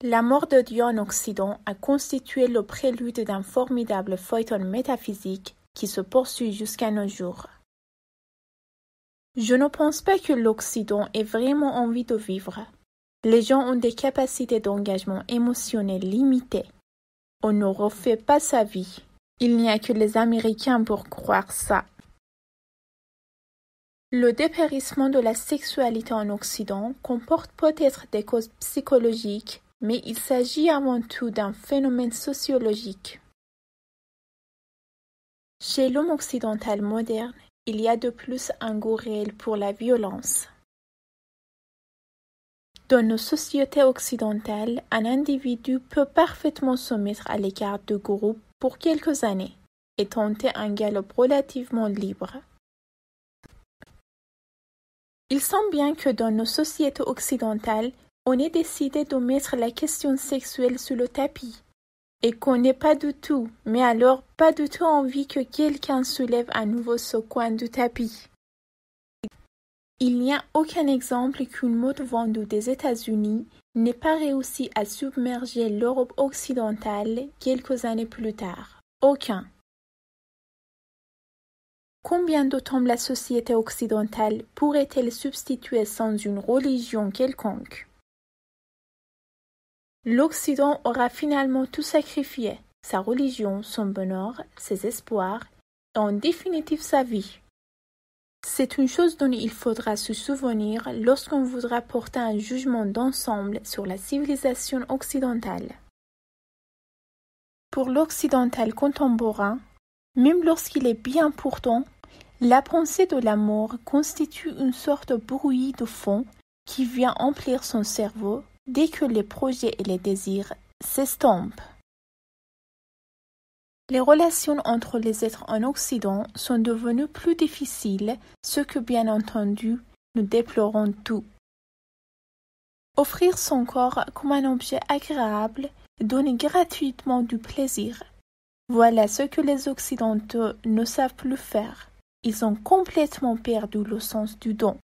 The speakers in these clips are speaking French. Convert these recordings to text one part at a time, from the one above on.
La mort de Dieu en Occident a constitué le prélude d'un formidable feuilleton métaphysique qui se poursuit jusqu'à nos jours. Je ne pense pas que l'Occident ait vraiment envie de vivre. Les gens ont des capacités d'engagement émotionnel limitées. On ne refait pas sa vie. Il n'y a que les Américains pour croire ça. Le dépérissement de la sexualité en Occident comporte peut-être des causes psychologiques, mais il s'agit avant tout d'un phénomène sociologique. Chez l'homme occidental moderne, il y a de plus un goût réel pour la violence. Dans nos sociétés occidentales, un individu peut parfaitement se mettre à l'écart du groupe pour quelques années et tenter un galop relativement libre. Il semble bien que dans nos sociétés occidentales, on ait décidé de mettre la question sexuelle sous le tapis et qu'on n'ait pas du tout, mais alors pas du tout envie que quelqu'un soulève à nouveau ce coin du tapis. Il n'y a aucun exemple qu'une mode vendue des États-Unis n'ait pas réussi à submerger l'Europe occidentale quelques années plus tard. Aucun. Combien de temps la société occidentale pourrait-elle substituer sans une religion quelconque? L'Occident aura finalement tout sacrifié, sa religion, son bonheur, ses espoirs, et en définitive sa vie. C'est une chose dont il faudra se souvenir lorsqu'on voudra porter un jugement d'ensemble sur la civilisation occidentale. Pour l'occidental contemporain, même lorsqu'il est bien portant, la pensée de la mort constitue une sorte de bruit de fond qui vient emplir son cerveau dès que les projets et les désirs s'estompent. Les relations entre les êtres en Occident sont devenues plus difficiles, ce que bien entendu nous déplorons tous. Offrir son corps comme un objet agréable, donner gratuitement du plaisir, voilà ce que les Occidentaux ne savent plus faire. Ils ont complètement perdu le sens du don.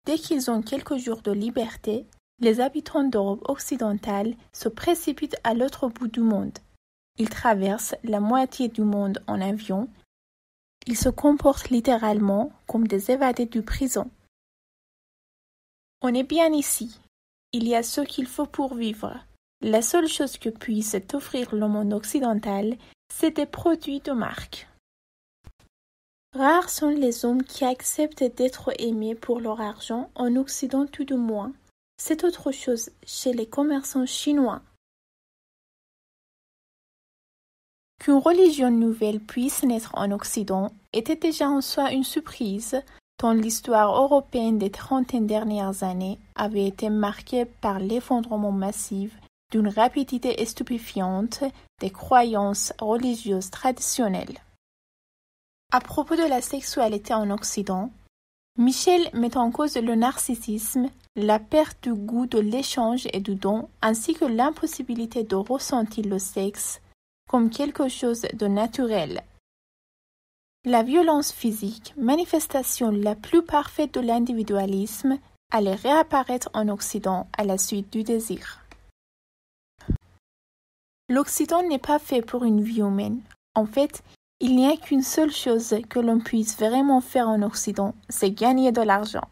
Dès qu'ils ont quelques jours de liberté, les habitants d'Europe occidentale se précipitent à l'autre bout du monde. Ils traversent la moitié du monde en avion. Ils se comportent littéralement comme des évadés de prison. On est bien ici. Il y a ce qu'il faut pour vivre. La seule chose que puisse offrir le monde occidental, c'est des produits de marque. Rares sont les hommes qui acceptent d'être aimés pour leur argent, en Occident tout du moins. C'est autre chose chez les commerçants chinois. Qu'une religion nouvelle puisse naître en Occident était déjà en soi une surprise, tant l'histoire européenne des 30 dernières années avait été marquée par l'effondrement massif d'une rapidité stupéfiante des croyances religieuses traditionnelles. À propos de la sexualité en Occident, Michel met en cause le narcissisme, la perte du goût de l'échange et du don, ainsi que l'impossibilité de ressentir le sexe comme quelque chose de naturel. La violence physique, manifestation la plus parfaite de l'individualisme, allait réapparaître en Occident à la suite du désir. L'Occident n'est pas fait pour une vie humaine. En fait, il n'y a qu'une seule chose que l'on puisse vraiment faire en Occident, c'est gagner de l'argent.